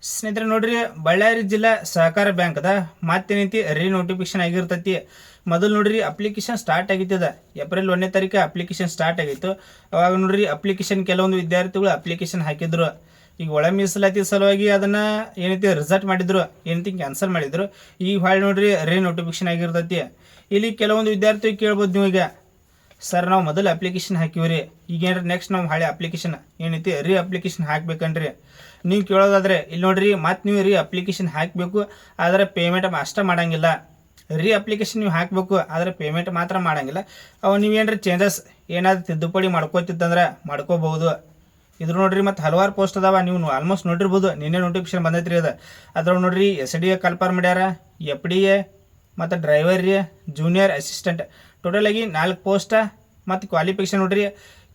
ಸ್ನೇಹಿತರೆ ನೋಡ್ರಿ, ಬಳ್ಳಾರಿ ಜಿಲ್ಲಾ ಸಹಕಾರ ಬ್ಯಾಂಕ್ದ ಮತ್ತೇನೈತಿ ನೋಟಿಫಿಕೇಶನ್ ಆಗಿರ್ತೈತಿ. ಮೊದಲು ನೋಡ್ರಿ ಅಪ್ಲಿಕೇಶನ್ ಸ್ಟಾರ್ಟ್ ಆಗಿತ್ತದ ಏಪ್ರಿಲ್ 1ನೇ ತಾರೀಕು ಅಪ್ಲಿಕೇಶನ್ ಸ್ಟಾರ್ಟ್ ಆಗಿತ್ತು. ಅವಾಗ ನೋಡ್ರಿ ಅಪ್ಲಿಕೇಶನ್ ಕೆಲವೊಂದು ವಿದ್ಯಾರ್ಥಿಗಳು ಅಪ್ಲಿಕೇಶನ್ ಹಾಕಿದ್ರು. ಈಗ ಒಳ ಮೀಸಲಾತಿ ಸಲುವಾಗಿ ಅದನ್ನ ಏನೈತಿ ರಿಸಲ್ಟ್ ಮಾಡಿದ್ರು, ಏನೈತಿ ಕ್ಯಾನ್ಸಲ್ ಮಾಡಿದ್ರು. ಈಗ ಹೊಳ್ಳಿ ನೋಡ್ರಿ ನೋಟಿಫಿಕೇಶನ್ ಆಗಿರ್ತೈತಿ. ಇಲ್ಲಿ ಕೆಲವೊಂದು ವಿದ್ಯಾರ್ಥಿಗಳು ಕೇಳ್ಬೋದು ನೀವು, ಈಗ ಸರ್ ನಾವು ಮೊದಲು ಅಪ್ಲಿಕೇಶನ್ ಹಾಕಿವ್ರಿ, ಈಗೇನ್ರಿ ನೆಕ್ಸ್ಟ್ ನಾವು ಹಳೆ ಅಪ್ಲಿಕೇಶನ್ ಏನೈತಿ ಅಪ್ಲಿಕೇಶನ್ ಹಾಕ್ಬೇಕನ್ರಿ ನೀವು ಕೇಳೋದಾದ್ರೆ, ಇಲ್ಲಿ ನೋಡ್ರಿ ಮತ್ತೆ ನೀವು ಅಪ್ಲಿಕೇಶನ್ ಹಾಕಬೇಕು, ಆದರೆ ಪೇಮೆಂಟ್ ಅಷ್ಟೇ ಮಾಡಂಗಿಲ್ಲ. ಅಪ್ಲಿಕೇಶನ್ ನೀವು ಹಾಕಬೇಕು, ಆದರೆ ಪೇಮೆಂಟ್ ಮಾತ್ರ ಮಾಡಂಗಿಲ್ಲ. ಅವು ನೀವೇನ್ರಿ ಚೇಂಜಸ್ ಏನಾದ್ರು ತಿದ್ದುಪಡಿ ಮಾಡ್ಕೋತಿತ್ತಂದ್ರೆ ಮಾಡ್ಕೋಬಹುದು. ಇದ್ರ ನೋಡ್ರಿ ಮತ್ತೆ ಹಲವಾರು ಪೋಸ್ಟ್ ಅದಾವ, ನೀವು ಆಲ್ಮೋಸ್ಟ್ ನೋಡಿರ್ಬೋದು. ನಿನ್ನೆ ನೋಟಿಫಿಕೇಶನ್ ಬಂದೈತ್ರಿ ಅದ್ರೊಳಗೆ ನೋಡ್ರಿ SDA ಕಲ್ಪರ್ ಮಾಡ್ಯಾರ, FDA ಮತ್ತು ಡ್ರೈವರ್ ರೀ, ಜೂನಿಯರ್ ಅಸಿಸ್ಟೆಂಟ್, ಟೋಟಲ್ ಆಗಿ 4 ಪೋಸ್ಟ. ಮತ್ತು ಕ್ವಾಲಿಫಿಕೇಶನ್ ನೋಡ್ರಿ,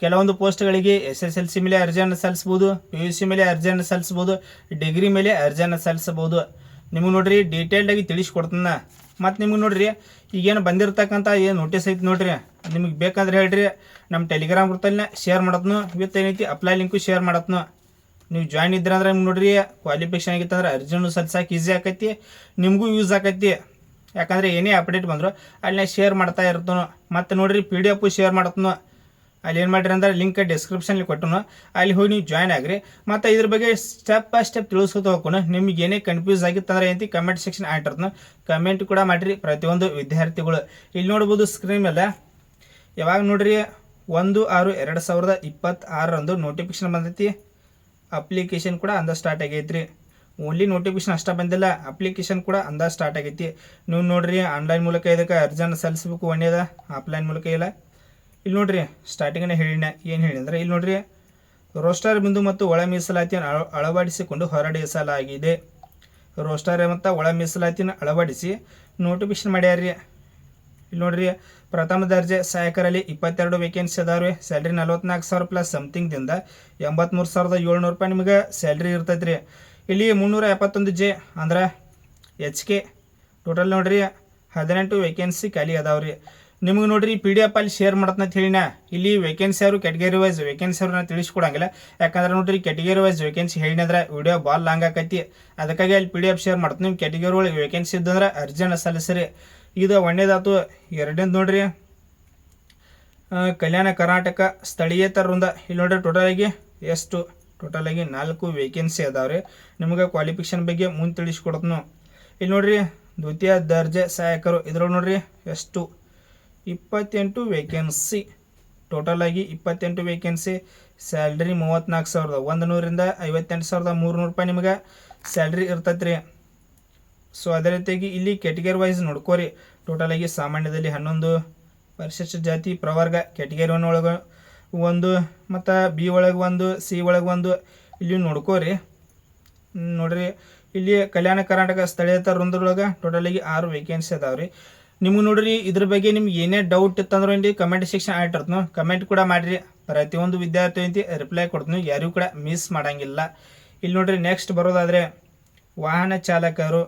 ಕೆಲವೊಂದು ಪೋಸ್ಟ್ಗಳಿಗೆ SSLC ಮೇಲೆ ಅರ್ಜಿಯನ್ನು ಸಲ್ಲಿಸ್ಬೋದು, PUC ಮೇಲೆ ಅರ್ಜಿಯನ್ನು ಸಲ್ಲಿಸ್ಬೋದು, ಡಿಗ್ರಿ ಮೇಲೆ ಅರ್ಜಿಯನ್ನು ಸಲ್ಲಿಸಬಹುದು. ನಿಮಗೆ ನೋಡ್ರಿ ಡೀಟೇಲ್ಡಾಗಿ ತಿಳಿಸ್ಕೊಡ್ತಾನೆ. ಮತ್ತು ನಿಮಗೆ ನೋಡ್ರಿ ಈಗೇನು ಬಂದಿರತಕ್ಕಂಥ ಏನು ನೋಟಿಸ್ ಐತಿ ನೋಡ್ರಿ, ನಿಮಗೆ ಬೇಕಂದ್ರೆ ಹೇಳ್ರಿ, ನಮ್ಮ ಟೆಲಿಗ್ರಾಮ್ ಗ್ರೂಪಲ್ಲಿ ಶೇರ್ ಮಾಡತ್ನು, ವಿತ್ ಏನೈತಿ ಅಪ್ಲೈ ಲಿಂಕು ಶೇರ್ ಮಾಡತ್ನು. ನೀವು ಜಾಯ್ನ್ ಇದ್ರಂದ್ರೆ ನಿಮ್ಗೆ ನೋಡ್ರಿ ಕ್ವಾಲಿಫಿಕೇಶನ್ ಆಗಿತ್ತಂದ್ರೆ ಅರ್ಜಿನೂ ಸಲ್ಸಕ್ಕೆ ಈಸಿ ಆಕೈತಿ, ನಿಮಗೂ ಯೂಸ್ ಆಕೈತಿ. ಯಾಕಂದರೆ ಏನೇ ಅಪ್ಡೇಟ್ ಬಂದರು ಅಲ್ಲಿ ಶೇರ್ ಮಾಡ್ತಾ ಇರ್ತನು. ಮತ್ತು ನೋಡ್ರಿ PDF ಶೇರ್ ಮಾಡತ್ನು. ಅಲ್ಲಿ ಏನು ಮಾಡಿರಿ ಅಂದ್ರೆ ಲಿಂಕ್ ಡಿಸ್ಕ್ರಿಪ್ಷನ್ಲಿ ಕೊಟ್ಟನು, ಅಲ್ಲಿ ಹೋಗಿ ನೀವು ಜಾಯ್ನ್ ಆಗ್ರಿ. ಮತ್ತು ಇದ್ರ ಬಗ್ಗೆ ಸ್ಟೆಪ್ ಬೈ ಸ್ಟೆಪ್ ತಿಳಿಸ್ಕೊತ ಹೋಗ್ಕೊನು. ನಿಮ್ಗೆ ಏನೇ ಕನ್ಫ್ಯೂಸ್ ಆಗಿತ್ತಂದ್ರೆ ಏನಂತ ಕಮೆಂಟ್ ಸೆಕ್ಷನ್ ಆಗಿರ್ತನು, ಕಮೆಂಟ್ ಕೂಡ ಮಾಡಿರಿ ಪ್ರತಿಯೊಂದು ವಿದ್ಯಾರ್ಥಿಗಳು. ಇಲ್ಲಿ ನೋಡ್ಬೋದು ಸ್ಕ್ರೀನ್ ಮೇಲೆ, ಯಾವಾಗ ನೋಡ್ರಿ 1/6/2026 ನೋಟಿಫಿಕೇಶನ್ ಬಂದೈತಿ. ಅಪ್ಲಿಕೇಶನ್ ಕೂಡ ಅಂದ ಸ್ಟಾರ್ಟ್ ಆಗೈತ್ರಿ. ಓನ್ಲಿ ನೋಟಿಫಿಕೇಶನ್ ಅಷ್ಟೇ ಬಂದಿಲ್ಲ, ಅಪ್ಲಿಕೇಶನ್ ಕೂಡ ಅಂದ ಸ್ಟಾರ್ಟ್ ಆಗೈತಿ. ನೀವು ನೋಡ್ರಿ ಆನ್ಲೈನ್ ಮೂಲಕ ಇದಕ್ಕೆ ಅರ್ಜಿಯನ್ನು ಸಲ್ಲಿಸಬೇಕು, ಒಳ್ಳೆಯದ ಆಫ್ಲೈನ್ ಮೂಲಕ ಇಲ್ಲ. ಇಲ್ಲಿ ನೋಡ್ರಿ ಸ್ಟಾರ್ಟಿಂಗನೇ ಹೇಳಿನ ಏನು ಹೇಳಿ ಅಂದ್ರೆ, ಇಲ್ಲಿ ನೋಡ್ರಿ ರೋಸ್ಟರ್ ಬಿಂದು ಮತ್ತು ಒಳ ಮೀಸಲಾತಿಯನ್ನು ಅಳವಡಿಸಿಕೊಂಡು ಹೊರಡಿಸಲಾಗಿದೆ. ರೋಸ್ಟರ್ ಮತ್ತು ಒಳ ಮೀಸಲಾತಿಯನ್ನು ಅಳವಡಿಸಿ ನೋಟಿಫಿಕೇಶನ್ ಮಾಡ್ಯಾರ್ರಿ. ಇಲ್ಲಿ ನೋಡ್ರಿ ಪ್ರಥಮ ದರ್ಜೆ ಸಹಾಯಕರಲ್ಲಿ 22 ವೇಕೆನ್ಸಿ ಅದಾವೆ. ಸ್ಯಾಲ್ರಿ 44,000 ಪ್ಲಸ್ ಸಮಥಿಂಗ್ದಿಂದ 83,700 ರೂಪಾಯಿ ನಿಮಗೆ ಸ್ಯಾಲ್ರಿ ಇರ್ತೈತ್ರಿ. ಇಲ್ಲಿ 371J ಅಂದ್ರೆ HK ಟೋಟಲ್ ನೋಡ್ರಿ 18 ವೇಕೆನ್ಸಿ ಖಾಲಿ ಅದಾವ್ರಿ. ನಿಮಗೆ ನೋಡ್ರಿ PDF ಅಲ್ಲಿ ಶೇರ್ ಮಾಡತ್ನಂತ ಹೇಳಿನ. ಇಲ್ಲಿ ವೇಕೆನ್ಸಿ ಅವರು ಕ್ಯಾಟಗರಿ ವೈಸ್ ವೇಕೆನ್ಸಿ ಅವ್ರನ್ನ ತಿಳಿಸ್ಕೊಡಂಗಿಲ್ಲ. ಯಾಕಂದ್ರೆ ನೋಡ್ರಿ ಕ್ಯಾಟಗರಿ ವೈಸ್ ವೇಕೆನ್ಸಿ ಹೇಳಿನಂದ್ರೆ ವಿಡಿಯೋ ಭಾಳ ಲಾಂಗ್ ಆಕೈತಿ. ಅದಕ್ಕಾಗಿ ಅಲ್ಲಿ PDF ಶೇರ್ ಮಾಡ್ತೀನಿ. ನಿಮ್ಮ ಕ್ಯಾಟಗರಿ ಒಳಗೆ ವೇಕೆನ್ಸಿ ಇದ್ದಂದ್ರೆ ಅರ್ಜಿಯನ್ನು ಸಲ್ಲಿಸ್ರಿ. ಇದು ಒಂದೇದಾತು. ಎರಡನೇದು ನೋಡ್ರಿ ಕಲ್ಯಾಣ ಕರ್ನಾಟಕ ಸ್ಥಳೀಯೇತರ ವೃಂದ. ಇಲ್ಲಿ ನೋಡ್ರಿ ಟೋಟಲಾಗಿ ಎಷ್ಟು ಟೋಟಲಾಗಿ 4 ವೇಕೆನ್ಸಿ ಅದಾವ್ರಿ. ನಿಮಗೆ ಕ್ವಾಲಿಫಿಕೇಶನ್ ಬಗ್ಗೆ ಮುಂದೆ ತಿಳಿಸ್ಕೊಡ್ತನು. ಇಲ್ಲಿ ನೋಡ್ರಿ ದ್ವಿತೀಯ ದರ್ಜೆ ಸಹಾಯಕರು, ಇದ್ರೊಳಗೆ ನೋಡ್ರಿ ಎಷ್ಟು 28 ವೇಕೆನ್ಸಿ. ಟೋಟಲಾಗಿ 28 ವೇಕೆನ್ಸಿ. ಸ್ಯಾಲ್ರಿ 34,100ರಿಂದ 58,300 ರೂಪಾಯಿ ನಿಮಗೆ ಸ್ಯಾಲ್ರಿ ಇರ್ತೈತ್ರಿ. ಸೊ ಅದೇ ರೀತಿಯಾಗಿ ಇಲ್ಲಿ ಕ್ಯಾಟಗರಿ ವೈಸ್ ನೋಡ್ಕೋರಿ. ಟೋಟಲಾಗಿ ಸಾಮಾನ್ಯದಲ್ಲಿ 11, ಪರಿಶಿಷ್ಟ ಜಾತಿ ಪ್ರವರ್ಗ ಕ್ಯಾಟಗರಿ 1 ಒಳಗೆ 1, ಮತ್ತು B ಒಳಗೆ 1, C ಒಳಗೆ 1 ಇಲ್ಲಿ ನೋಡ್ಕೋರಿ. ನೋಡ್ರಿ ಇಲ್ಲಿ ಕಲ್ಯಾಣ ಕರ್ನಾಟಕ ಸ್ಥಳೀಯೇತರ ವೃಂದದೊಳಗೆ ಟೋಟಲಾಗಿ 6 ವೇಕೆನ್ಸಿ ಅದಾವ್ರಿ. ನಿಮ್ಗೆ ನೋಡ್ರಿ ಇದ್ರ ಬಗ್ಗೆ ನಿಮ್ಗೆ ಏನೇ ಡೌಟ್ ಇತ್ತಂದ್ರೆ ಇಲ್ಲಿ ಕಮೆಂಟ್ ಸೆಕ್ಷನ್ ಆಗಿರ್ತನು, ಕಮೆಂಟ್ ಕೂಡ ಮಾಡಿರಿ. ಪ್ರತಿಯೊಂದು ವಿದ್ಯಾರ್ಥಿ ಅಂತ ರಿಪ್ಲೈ ಕೊಡ್ತೀನಿ, ಯಾರಿಗೂ ಕೂಡ ಮಿಸ್ ಮಾಡೋಂಗಿಲ್ಲ. ಇಲ್ಲಿ ನೋಡ್ರಿ ನೆಕ್ಸ್ಟ್ ಬರೋದಾದರೆ ವಾಹನ ಚಾಲಕರು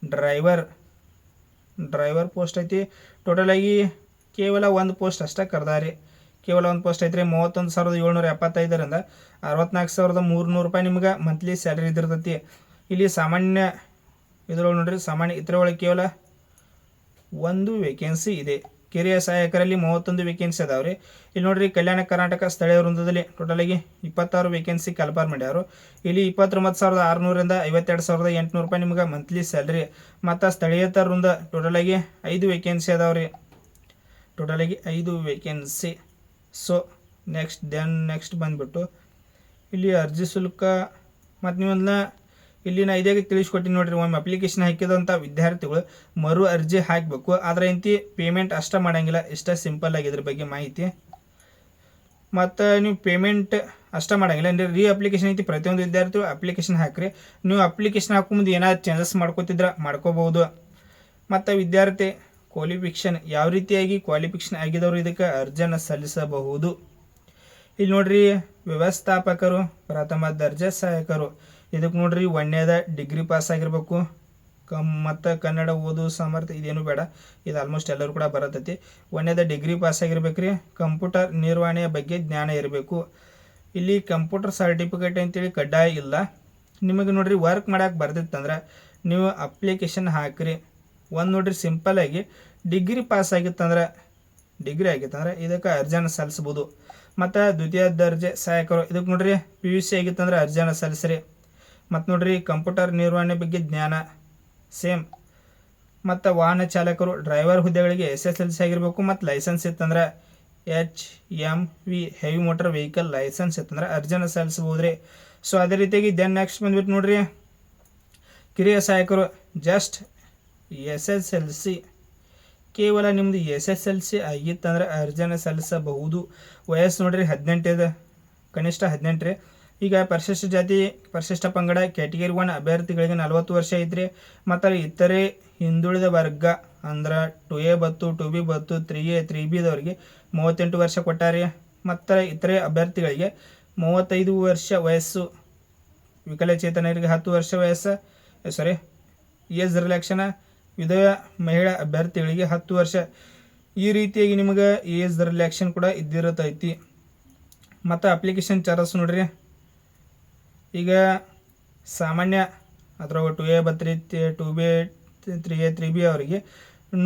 ಡ್ರೈವರ್ ಪೋಸ್ಟ್ ಐತಿ. ಟೋಟಲಾಗಿ ಕೇವಲ 1 ಪೋಸ್ಟ್ ಅಷ್ಟೇ ಕರೆದಾರಿ. ಕೇವಲ 1 ಪೋಸ್ಟ್ ಐತ್ರಿ. 31,775ರಿಂದ 64,300 ರೂಪಾಯಿ ನಿಮ್ಗೆ ಮಂತ್ಲಿ ಸ್ಯಾಲ್ರಿ ಇದಿರ್ತೈತಿ. ಇಲ್ಲಿ ಸಾಮಾನ್ಯ ಇದ್ರೊಳಗೆ ನೋಡ್ರಿ ಸಾಮಾನ್ಯ ಇತರೊಳಗೆ ಕೇವಲ 1 ವೇಕೆನ್ಸಿ ಇದೆ. ಕಿರಿಯ ಸಹಾಯಕರಲ್ಲಿ 31 ವೇಕೆನ್ಸಿ ಅದಾವ್ರಿ. ಇಲ್ಲಿ ನೋಡ್ರಿ ಕಲ್ಯಾಣ ಕರ್ನಾಟಕ ಸ್ಥಳೀಯ ವೃಂದದಲ್ಲಿ ಟೋಟಲಾಗಿ 26 ವೇಕೆನ್ಸಿ ಕಲ್ಪರ್ ಮಾಡ್ಯಾರು. ಇಲ್ಲಿ 29,600ರಿಂದ 52,800 ರೂಪಾಯಿ ನಿಮ್ಗೆ ಮಂತ್ಲಿ ಸ್ಯಾಲ್ರಿ. ಮತ್ತು ಸ್ಥಳೀಯೇತರ ವೃಂದ ಟೋಟಲಾಗಿ 5 ವೇಕೆನ್ಸಿ ಅದಾವ್ರಿ. ಟೋಟಲಾಗಿ 5 ವೇಕೆನ್ಸಿ. ಸೊ ನೆಕ್ಸ್ಟ್ ಬಂದುಬಿಟ್ಟು ಇಲ್ಲಿ ಅರ್ಜಿ ಶುಲ್ಕ. ಮತ್ತು ನೀವನ್ನ ಇಲ್ಲಿ ನಾ ಇದೇ ತಿಳಿಸ್ಕೊಟ್ಟಿನಿ ನೋಡ್ರಿ. ಒಮ್ಮೆ ಅಪ್ಲಿಕೇಶನ್ ಹಾಕಿದಂಥ ವಿದ್ಯಾರ್ಥಿಗಳು ಮರು ಅರ್ಜಿ ಹಾಕಬೇಕು, ಆದರೆ ಇಂತಿ ಪೇಮೆಂಟ್ ಅಷ್ಟೇ ಮಾಡೋಂಗಿಲ್ಲ. ಇಷ್ಟ ಸಿಂಪಲ್ ಆಗಿ ಇದ್ರ ಬಗ್ಗೆ ಮಾಹಿತಿ. ಮತ್ತು ನೀವು ಪೇಮೆಂಟ್ ಅಷ್ಟೇ ಮಾಡೋಂಗಿಲ್ಲ ಅಂದರೆ ಅಪ್ಲಿಕೇಶನ್ ಐತಿ. ಪ್ರತಿಯೊಂದು ವಿದ್ಯಾರ್ಥಿಗಳು ಅಪ್ಲಿಕೇಶನ್ ಹಾಕಿರಿ. ನೀವು ಅಪ್ಲಿಕೇಶನ್ ಹಾಕೋ ಮುಂದೆ ಏನಾದ್ರು ಚೇಂಜಸ್ ಮಾಡ್ಕೋತಿದ್ರೆ ಮಾಡ್ಕೋಬಹುದು. ಮತ್ತು ವಿದ್ಯಾರ್ಥಿ ಕ್ವಾಲಿಫಿಕೇಶನ್ ಯಾವ ರೀತಿಯಾಗಿ ಕ್ವಾಲಿಫಿಕೇಶನ್ ಆಗಿದವರು ಇದಕ್ಕೆ ಅರ್ಜಿಯನ್ನು ಸಲ್ಲಿಸಬಹುದು. ಇಲ್ಲಿ ನೋಡ್ರಿ ವ್ಯವಸ್ಥಾಪಕರು ಪ್ರಥಮ ದರ್ಜೆ ಸಹಾಯಕರು, ಇದಕ್ಕೆ ನೋಡ್ರಿ 1ನೇದ ಡಿಗ್ರಿ ಪಾಸ್ ಆಗಿರಬೇಕು. ಮತ್ತು ಕನ್ನಡ ಓದು ಸಾಮರ್ಥ್ಯ ಇದೇನು ಬೇಡ, ಇದು ಆಲ್ಮೋಸ್ಟ್ ಎಲ್ಲರೂ ಕೂಡ ಬರತೈತಿ. 1ನೇದ ಡಿಗ್ರಿ ಪಾಸ್ ಆಗಿರ್ಬೇಕ್ರಿ. ಕಂಪ್ಯೂಟರ್ ನಿರ್ವಹಣೆಯ ಬಗ್ಗೆ ಜ್ಞಾನ ಇರಬೇಕು. ಇಲ್ಲಿ ಕಂಪ್ಯೂಟರ್ ಸರ್ಟಿಫಿಕೇಟ್ ಅಂತೇಳಿ ಕಡ್ಡಾಯ ಇಲ್ಲ. ನಿಮಗೆ ನೋಡ್ರಿ ವರ್ಕ್ ಮಾಡೋಕೆ ಬರ್ತಿತ್ತಂದ್ರೆ ನೀವು ಅಪ್ಲಿಕೇಶನ್ ಹಾಕಿರಿ. ಒಂದು ನೋಡ್ರಿ ಸಿಂಪಲ್ಲಾಗಿ ಡಿಗ್ರಿ ಪಾಸ್ ಆಗಿತ್ತಂದ್ರೆ ಇದಕ್ಕೆ ಅರ್ಜಿಯನ್ನು ಸಲ್ಲಿಸ್ಬೋದು. ಮತ್ತು ದ್ವಿತೀಯ ದರ್ಜೆ ಸಹಾಯಕರು ಇದಕ್ಕೆ ನೋಡ್ರಿ PUC ಆಗಿತ್ತಂದ್ರೆ ಅರ್ಜಿಯನ್ನು ಸಲ್ಲಿಸ್ರಿ. ಮತ್ತು ನೋಡ್ರಿ ಕಂಪ್ಯೂಟರ್ ನಿರ್ವಹಣೆ ಬಗ್ಗೆ ಜ್ಞಾನ ಸೇಮ್. ಮತ್ತು ವಾಹನ ಚಾಲಕರು ಡ್ರೈವರ್ ಹುದ್ದೆಗಳಿಗೆ SSLC ಆಗಿರಬೇಕು. ಮತ್ತು ಲೈಸೆನ್ಸ್ ಇತ್ತಂದ್ರೆ HMV heavy motor vehicle licence ಇತ್ತಂದ್ರೆ ಅರ್ಜಿಯನ್ನು ಸಲ್ಲಿಸ್ಬೋದು ರೀ. ಸೊ ಅದೇ ರೀತಿಯಾಗಿ ದೆನ್ ನೆಕ್ಸ್ಟ್ ಬಂದ್ಬಿಟ್ಟು ನೋಡ್ರಿ ಕಿರಿಯ ಸಹಾಯಕರು ಜಸ್ಟ್ SSLC, ಕೇವಲ ನಿಮ್ಮದು SSLC ಆಗಿತ್ತಂದ್ರೆ ಅರ್ಜಿಯನ್ನು ಸಲ್ಲಿಸಬಹುದು. ವಯಸ್ಸು ನೋಡ್ರಿ 18 ಇದೆ, ಕನಿಷ್ಠ 18 ರೀ. ಈಗ ಪರಿಶಿಷ್ಟ ಜಾತಿ ಪರಿಶಿಷ್ಟ ಪಂಗಡ ಕ್ಯಾಟಗರಿ 1 ಅಭ್ಯರ್ಥಿಗಳಿಗೆ 40 ವರ್ಷ ಐತ್ರಿ. ಮತ್ತು ಇತರೆ ಹಿಂದುಳಿದ ವರ್ಗ ಅಂದ್ರೆ 2A ಬತ್ತು 2B ಬತ್ತು 3A 3Bದವರಿಗೆ 38 ವರ್ಷ ಕೊಟ್ಟಾರೆ. ಮತ್ತು ಇತರೆ ಅಭ್ಯರ್ಥಿಗಳಿಗೆ 35 ವರ್ಷ ವಯಸ್ಸು, ವಿಕಲಚೇತನರಿಗೆ 10 ವರ್ಷ ವಯಸ್ಸು ಏಜ್ ರಿಲ್ಯಾಕ್ಷನ್, ವಿಧವ ಮಹಿಳಾ ಅಭ್ಯರ್ಥಿಗಳಿಗೆ 10 ವರ್ಷ. ಈ ರೀತಿಯಾಗಿ ನಿಮಗೆ ಏಜ್ ರಿಲ್ಯಾಕ್ಷನ್ ಕೂಡ ಇದ್ದಿರತೈತಿ. ಮತ್ತು ಅಪ್ಲಿಕೇಶನ್ ಚಾರ್ಜಸ್ ನೋಡ್ರಿ, ಈಗ ಸಾಮಾನ್ಯ ಅದ್ರಾಗ 2A ಬತ್ರಿ 2B 3A 3B ಅವರಿಗೆ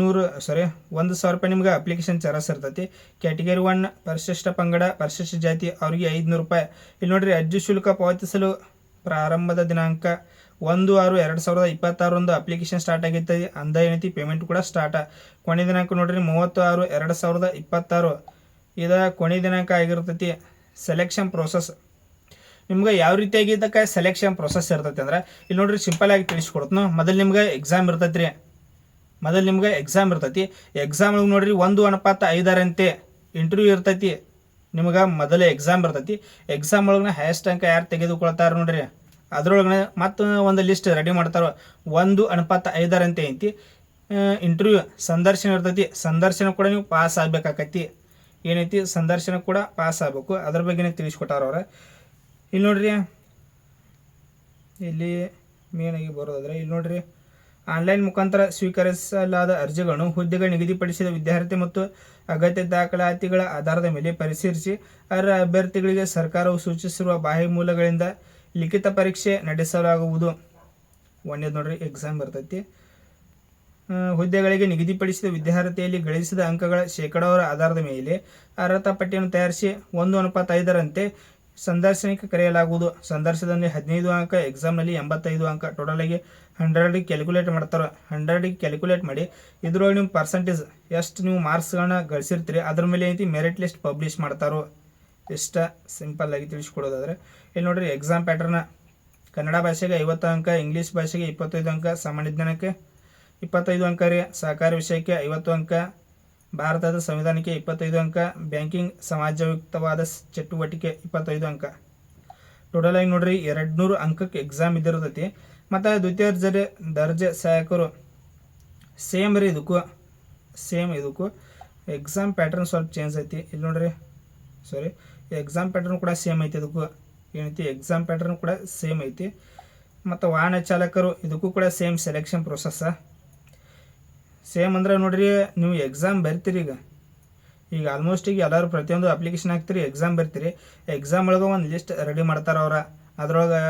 1,000 ರೂಪಾಯಿ ನಿಮ್ಗೆ ಅಪ್ಲಿಕೇಶನ್ ಚಾರ್ಜಸ್ ಇರ್ತೈತಿ. ಕ್ಯಾಟಗರಿ 1 ಪರಿಶಿಷ್ಟ ಪಂಗಡ ಪರಿಶಿಷ್ಟ ಜಾತಿ ಅವರಿಗೆ 500 ರೂಪಾಯಿ. ಇಲ್ಲಿ ನೋಡ್ರಿ ಅರ್ಜಿ ಶುಲ್ಕ ಪಾವತಿಸಲು ಪ್ರಾರಂಭದ ದಿನಾಂಕ 1/6/2026 ಅಪ್ಲಿಕೇಶನ್ ಸ್ಟಾರ್ಟ್ ಆಗೈತೆ. ಅಂದ ಏನೈತಿ ಪೇಮೆಂಟ್ ಕೂಡ ಸ್ಟಾರ್ಟ್. ಕೊನೆ ದಿನಾಂಕ ನೋಡ್ರಿ 30/6/2026 ಇದು ಕೊನೆ ದಿನಾಂಕ ಆಗಿರ್ತೈತಿ. ಸೆಲೆಕ್ಷನ್ ಪ್ರೋಸೆಸ್ ನಿಮ್ಗೆ ಯಾವ ರೀತಿಯಾಗಿ ಇದಕ್ಕೆ ಸೆಲೆಕ್ಷನ್ ಪ್ರೊಸೆಸ್ ಇರ್ತೈತಿ ಅಂದ್ರೆ ಇಲ್ಲಿ ನೋಡ್ರಿ ಸಿಂಪಲ್ ಆಗಿ ತಿಳಿಸ್ಕೊಡ್ತೀನಿ. ಮೊದಲು ನಿಮ್ಗೆ ಎಕ್ಸಾಮ್ ಇರ್ತೈತಿ ರೀ. ಎಕ್ಸಾಮ್ ಒಳಗೆ ನೋಡ್ರಿ 1/5 ಇಂಟರ್ವ್ಯೂ ಇರ್ತೈತಿ. ನಿಮ್ಗೆ ಮೊದಲೇ ಎಕ್ಸಾಮ್ ಇರ್ತೈತಿ. ಎಕ್ಸಾಮ್ ಒಳಗೆ ಹೈಯೆಸ್ಟ್ ಅಂಕ ಯಾರು ತೆಗೆದುಕೊಳ್ತಾರೆ ನೋಡ್ರಿ ಅದ್ರೊಳಗೆ ಮತ್ತು ಒಂದು ಲಿಸ್ಟ್ ರೆಡಿ ಮಾಡ್ತಾರೆ. 1/5 ಐತಿ. ಇಂಟರ್ವ್ಯೂ ಸಂದರ್ಶನ ಇರ್ತೈತಿ. ಸಂದರ್ಶನ ಕೂಡ ನೀವು ಪಾಸ್ ಆಗಬೇಕಾಕೈತಿ. ಏನೈತಿ ಸಂದರ್ಶನ ಕೂಡ ಪಾಸ್ ಆಗಬೇಕು. ಅದ್ರ ಬಗ್ಗೆನೇ ತಿಳಿಸ್ಕೊಟ್ಟಾರ ಅವ್ರ. ಇಲ್ಲಿ ನೋಡ್ರಿ ಇಲ್ಲಿ ಮೇನಾಗಿ ಬರೋದಾದ್ರೆ ಇಲ್ಲಿ ನೋಡ್ರಿ ಆನ್ಲೈನ್ ಮುಖಾಂತರ ಸ್ವೀಕರಿಸಲಾದ ಅರ್ಜಿಗಳನ್ನು ಹುದ್ದೆಗೆ ನಿಗದಿಪಡಿಸಿದ ವಿದ್ಯಾರ್ಥಿ ಮತ್ತು ಅಗತ್ಯ ದಾಖಲಾತಿಗಳ ಆಧಾರದ ಮೇಲೆ ಪರಿಶೀಲಿಸಿ ಅರ್ಹ ಅಭ್ಯರ್ಥಿಗಳಿಗೆ ಸರ್ಕಾರವು ಸೂಚಿಸಿರುವ ಬಾಹ್ಯ ಮೂಲಗಳಿಂದ ಲಿಖಿತ ಪರೀಕ್ಷೆ ನಡೆಸಲಾಗುವುದು. ಒಂದೇದು ನೋಡ್ರಿ ಎಕ್ಸಾಮ್ ಬರ್ತೈತಿ. ಹುದ್ದೆಗಳಿಗೆ ನಿಗದಿಪಡಿಸಿದ ವಿದ್ಯಾರ್ಥಿಯಲ್ಲಿ ಗಳಿಸಿದ ಅಂಕಗಳ ಶೇಕಡಾವಾರ ಆಧಾರದ ಮೇಲೆ ಅರ್ಹತಾ ಪಟ್ಟಿಯನ್ನು ತಯಾರಿಸಿ 1/5 ಸಂದರ್ಶನಕ್ಕೆ ಕರೆಯಲಾಗುವುದು. ಸಂದರ್ಶನದಲ್ಲಿ 15 ಅಂಕ, ಎಕ್ಸಾಮ್ನಲ್ಲಿ 85 ಅಂಕ. ಟೋಟಲಾಗಿ 100ಗೆ ಕ್ಯಾಲ್ಕುಲೇಟ್ ಮಾಡ್ತಾರೆ. 100ಗೆ ಕ್ಯಾಲ್ಕುಲೇಟ್ ಮಾಡಿ ಇದ್ರೊಳಗೆ ನಿಮ್ಮ ಪರ್ಸೆಂಟೇಜ್ ಎಷ್ಟು ನೀವು ಮಾರ್ಕ್ಸ್ಗಳನ್ನ ಗಳಿಸಿರ್ತೀರಿ ಅದ್ರ ಮೇಲೆ ಐತಿ ಮೆರಿಟ್ ಲಿಸ್ಟ್ ಪಬ್ಲಿಷ್ ಮಾಡ್ತಾರೋ. ಇಷ್ಟ ಸಿಂಪಲ್ ಆಗಿ ತಿಳಿಸ್ಕೊಡೋದಾದ್ರೆ ಇಲ್ಲಿ ನೋಡ್ರಿ ಎಕ್ಸಾಮ್ ಪ್ಯಾಟರ್ನ ಕನ್ನಡ ಭಾಷೆಗೆ 50 ಅಂಕ, ಇಂಗ್ಲೀಷ್ ಭಾಷೆಗೆ 25 ಅಂಕ, ಸಾಮಾನ್ಯ ಜ್ಞಾನಕ್ಕೆ 25 ಅಂಕ ರೀ, ಸಹಕಾರಿ ವಿಷಯಕ್ಕೆ 50 ಅಂಕ, ಭಾರತದ ಸಂವಿಧಾನಕ್ಕೆ 25 ಅಂಕ, ಬ್ಯಾಂಕಿಂಗ್ ಸಮಾಜಯುಕ್ತವಾದ ಚಟುವಟಿಕೆ 25 ಅಂಕ. ಟೋಟಲ್ ಆಗಿ ನೋಡ್ರಿ 200 ಅಂಕಕ್ಕೆ ಎಕ್ಸಾಮ್ ಇದ್ದಿರ್ತೈತಿ. ಮತ್ತು ದ್ವಿತೀಯ ದರ್ಜೆ ಸಹಾಯಕರು ಸೇಮ್ ರೀ. ಇದಕ್ಕೂ ಎಕ್ಸಾಮ್ ಪ್ಯಾಟರ್ನ್ ಸ್ವಲ್ಪ ಚೇಂಜ್ ಐತಿ. ಇಲ್ಲಿ ನೋಡ್ರಿ ಎಕ್ಸಾಮ್ ಪ್ಯಾಟರ್ನ್ ಕೂಡ ಸೇಮ್ ಐತಿ. ಇದಕ್ಕೂ ಏನೈತಿ ಎಕ್ಸಾಮ್ ಪ್ಯಾಟರ್ನ್ ಕೂಡ ಸೇಮ್ ಐತಿ. ಮತ್ತು ವಾಹನ ಚಾಲಕರು ಇದಕ್ಕೂ ಕೂಡ ಸೇಮ್ ಸೆಲೆಕ್ಷನ್ ಪ್ರೊಸೆಸ್ ಸೇಮ್. ಅಂದ್ರೆ ನೋಡ್ರಿ ನೀವು ಎಕ್ಸಾಮ್ ಬರ್ತೀರಿ. ಈಗ ಆಲ್ಮೋಸ್ಟ್ ಈಗ ಎಲ್ಲರೂ ಪ್ರತಿಯೊಂದು ಅಪ್ಲಿಕೇಶನ್ ಹಾಕ್ತೀರಿ, ಎಕ್ಸಾಮ್ ಬರ್ತೀರಿ. ಎಕ್ಸಾಮ್ ಒಳಗೆ ಒಂದು ಲಿಸ್ಟ್ ರೆಡಿ ಮಾಡ್ತಾರೆ ಅವ್ರ. ಅದ್ರೊಳಗೆ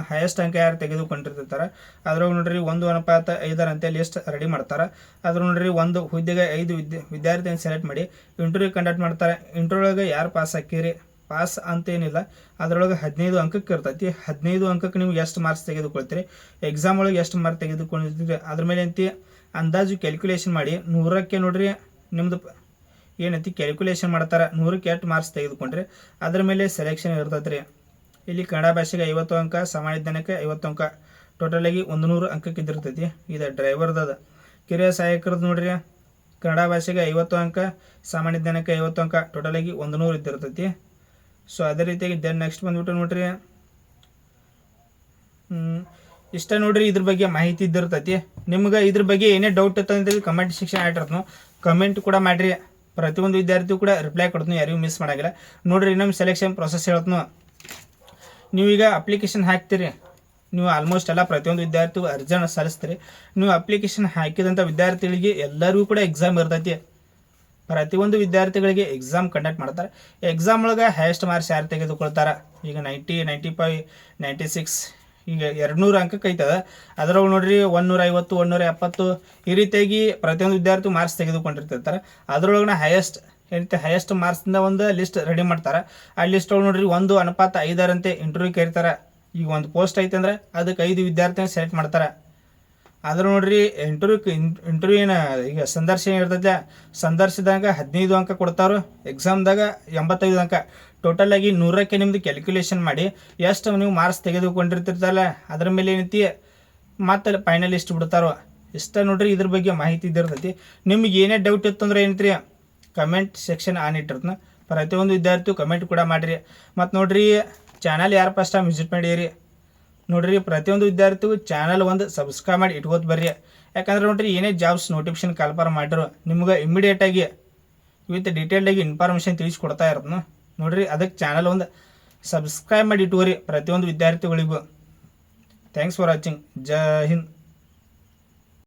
ಹೈಯೆಸ್ಟ್ ಅಂಕ ಯಾರು ತೆಗೆದುಕೊಂಡಿರ್ತಾರೆ ಅದ್ರೊಳಗೆ ನೋಡ್ರಿ 1/5 ಲಿಸ್ಟ್ ರೆಡಿ ಮಾಡ್ತಾರೆ. ಅದ್ರ ನೋಡ್ರಿ ಒಂದು ಹುದ್ದೆಗೆ 5 ವಿದ್ಯಾರ್ಥಿಯನ್ನು ಸೆಲೆಕ್ಟ್ ಮಾಡಿ ಇಂಟರ್ವ್ಯೂ ಕಂಡಕ್ಟ್ ಮಾಡ್ತಾರೆ. ಇಂಟರ್ವ್ಯೂ ಒಳಗೆ ಯಾರು ಪಾಸ್ ಹಾಕಿರಿ, ಪಾಸ್ ಅಂತೇನಿಲ್ಲ, ಅದರೊಳಗೆ 15 ಅಂಕಕ್ಕೆ ಇರ್ತೈತಿ. 15 ಅಂಕಕ್ಕೆ ನೀವು ಎಷ್ಟು ಮಾರ್ಕ್ಸ್ ತೆಗೆದುಕೊಳ್ತೀರಿ, ಎಕ್ಸಾಮ್ ಒಳಗೆ ಎಷ್ಟು ಮಾರ್ಕ್ಸ್ ತೆಗೆದುಕೊಂಡಿರ್ತೀರಿ ಅದ್ರ ಮೇಲೆ ಅಂತಿ ಅಂದಾಜು ಕ್ಯಾಲ್ಕುಲೇಷನ್ ಮಾಡಿ 100ಕ್ಕೆ ನೋಡ್ರಿ ನಿಮ್ಮದು ಏನೈತಿ ಕ್ಯಾಲ್ಕುಲೇಷನ್ ಮಾಡ್ತಾರೆ. 100ಕ್ಕೆ ಎಷ್ಟು ಮಾರ್ಕ್ಸ್ ತೆಗೆದುಕೊಂಡ್ರಿ ಅದ್ರ ಮೇಲೆ ಸೆಲೆಕ್ಷನ್ ಇರ್ತೈತೆ ರೀ. ಇಲ್ಲಿ ಕನ್ನಡ ಭಾಷೆಗೆ 50 ಅಂಕ, ಸಾಮಾನ್ಯ ಜ್ಞಾನಕ್ಕೆ 50 ಅಂಕ, ಟೋಟಲಾಗಿ 100 ಅಂಕಕ್ಕೆ ಇದ್ದಿರ್ತೈತಿ. ಇದು ಡ್ರೈವರ್ದದ. ಕಿರಿಯ ಸಹಾಯಕರದ್ದು ನೋಡ್ರಿ ಕನ್ನಡ ಭಾಷೆಗೆ 50 ಅಂಕ, ಸಾಮಾನ್ಯ ಜ್ಞಾನಕ್ಕೆ 50 ಅಂಕ, ಟೋಟಲಾಗಿ 100 ಇದ್ದಿರ್ತೈತಿ. ಸೊ ಅದೇ ರೀತಿಯಾಗಿ ದೆನ್ ನೆಕ್ಸ್ಟ್ ಬಂದ್ಬಿಟ್ಟು ನೋಡ್ರಿ ಇಷ್ಟ ನೋಡ್ರಿ ಇದ್ರ ಬಗ್ಗೆ ಮಾಹಿತಿ ಇದ್ದಿರ್ತೈತಿ. ನಿಮ್ಗೆ ಇದ್ರ ಬಗ್ಗೆ ಏನೇ ಡೌಟ್ ಇರ್ತಂತ ಕಮೆಂಟ್ ಸೆಕ್ಷನ್ ಆಗಿರ್ತನು, ಕಮೆಂಟ್ ಕೂಡ ಮಾಡಿರಿ. ಪ್ರತಿಯೊಂದು ವಿದ್ಯಾರ್ಥಿಯು ಕೂಡ ರಿಪ್ಲೈ ಕೊಡ್ತೀನಿ, ಯಾರಿಗೂ ಮಿಸ್ ಮಾಡೋಂಗಿಲ್ಲ. ನೋಡ್ರಿ ನಮ್ಮ ಸೆಲೆಕ್ಷನ್ ಪ್ರೊಸೆಸ್ ಹೇಳ್ತನು. ನೀವೀಗ ಅಪ್ಲಿಕೇಶನ್ ಹಾಕ್ತೀರಿ, ನೀವು ಆಲ್ಮೋಸ್ಟ್ ಎಲ್ಲ ಪ್ರತಿಯೊಂದು ವಿದ್ಯಾರ್ಥಿಗೂ ಅರ್ಜಿಯನ್ನು ಸಲ್ಲಿಸ್ತೀರಿ. ನೀವು ಅಪ್ಲಿಕೇಶನ್ ಹಾಕಿದಂಥ ವಿದ್ಯಾರ್ಥಿಗಳಿಗೆ ಎಲ್ಲರಿಗೂ ಕೂಡ ಎಕ್ಸಾಮ್ ಇರ್ತೈತಿ. ಪ್ರತಿಯೊಂದು ವಿದ್ಯಾರ್ಥಿಗಳಿಗೆ ಎಕ್ಸಾಮ್ ಕಂಡಕ್ಟ್ ಮಾಡ್ತಾರೆ. ಎಕ್ಸಾಮ್ ಒಳಗೆ ಹೈಯೆಸ್ಟ್ ಮಾರ್ಕ್ಸ್ ಯಾರು ತೆಗೆದುಕೊಳ್ತಾರೆ, ಈಗ 90, 95, 96 ಈಗ 200 ಅಂಕಕ್ಕೆ ಐತದ. ಅದ್ರೊಳಗೆ ನೋಡ್ರಿ 150 170 ಈ ರೀತಿಯಾಗಿ ಪ್ರತಿಯೊಂದು ವಿದ್ಯಾರ್ಥಿ ಮಾರ್ಕ್ಸ್ ತೆಗೆದುಕೊಂಡಿರ್ತಿರ್ತಾರೆ. ಅದ್ರೊಳಗೆ ಹೈಯೆಸ್ಟ್ ಮಾರ್ಕ್ಸಿಂದ ಒಂದು ಲಿಸ್ಟ್ ರೆಡಿ ಮಾಡ್ತಾರೆ. ಆ ಲಿಸ್ಟ್ ಒಳಗೆ ನೋಡ್ರಿ 1:5 ಅಂತೆ ಇಂಟರ್ವ್ಯೂ ಕರೀತಾರೆ. ಈಗ ಒಂದು ಪೋಸ್ಟ್ ಐತೆ ಅಂದ್ರೆ ಅದಕ್ಕೆ 5 ವಿದ್ಯಾರ್ಥಿನ ಸೆಲೆಕ್ಟ್ ಮಾಡ್ತಾರೆ. ಆದ್ರೆ ನೋಡ್ರಿ ಇಂಟರ್ವ್ಯೂ ಏನು ಈಗ ಸಂದರ್ಶನ ಇರ್ತೈತೆ, ಸಂದರ್ಶನದಾಗ 15 ಅಂಕ ಕೊಡ್ತಾರೋ, ಎಕ್ಸಾಮ್ದಾಗ 85 ಅಂಕ. ಟೋಟಲ್ ಆಗಿ 100ಕ್ಕೆ ನಿಮ್ದು ಕ್ಯಾಲ್ಕುಲೇಷನ್ ಮಾಡಿ ಎಷ್ಟು ನೀವು ಮಾರ್ಕ್ಸ್ ತೆಗೆದುಕೊಂಡಿರ್ತಿರ್ತಲ್ಲ ಅದ್ರ ಮೇಲೆ ಏನೈತಿ ಮತ್ತೆ ಫೈನಲಿಸ್ಟ್ ಬಿಡ್ತಾರೋ. ಇಷ್ಟ ನೋಡ್ರಿ ಇದ್ರ ಬಗ್ಗೆ ಮಾಹಿತಿ ಇದ್ದಿರ್ತೈತಿ. ನಿಮ್ಗೆ ಏನೇ ಡೌಟ್ ಇತ್ತು ಅಂದ್ರೆ ಏನೈತ್ರಿ ಕಮೆಂಟ್ ಸೆಕ್ಷನ್ ಆನ್ ಇಟ್ಟಿರ್ತನ. ಪ್ರತಿಯೊಂದು ವಿದ್ಯಾರ್ಥಿ ಕಮೆಂಟ್ ಕೂಡ ಮಾಡಿರಿ. ಮತ್ತು ನೋಡ್ರಿ ಚಾನಲ್ ಯಾರು ಫಸ್ಟ್ ಟೈಮ್ ವಿಸಿಟ್ ಮಾಡಿರಿ ನೋಡ್ರಿ, ಪ್ರತಿಯೊಂದು ವಿದ್ಯಾರ್ಥಿಗೂ ಚಾನಲ್ ಒಂದು ಸಬ್ಸ್ಕ್ರೈಬ್ ಮಾಡಿ ಇಟ್ಕೋತ ಬರ್ರಿ. ಯಾಕಂದ್ರೆ ನೋಡ್ರಿ ಏನೇ ಜಾಬ್ಸ್ ನೋಟಿಫಿಕೇಶನ್ ಕಾಲ್ಫಾರ್ ಮಾಡಿರೋ ನಿಮ್ಗೆ ಇಮಿಡಿಯೇಟಾಗಿ ವಿತ್ ಡೀಟೇಲ್ಡಾಗಿ ಇನ್ಫಾರ್ಮೇಷನ್ ತಿಳಿಸ್ಕೊಡ್ತಾ ಇರೋದು ನೋಡ್ರಿ. ಅದಕ್ಕೆ ಚಾನಲ್ ಒಂದು ಸಬ್ಸ್ಕ್ರೈಬ್ ಮಾಡಿ ಇಟ್ಕೋರಿ ಪ್ರತಿಯೊಂದು ವಿದ್ಯಾರ್ಥಿಗಳಿಗೂ. Thanks for watching. Jai Hind.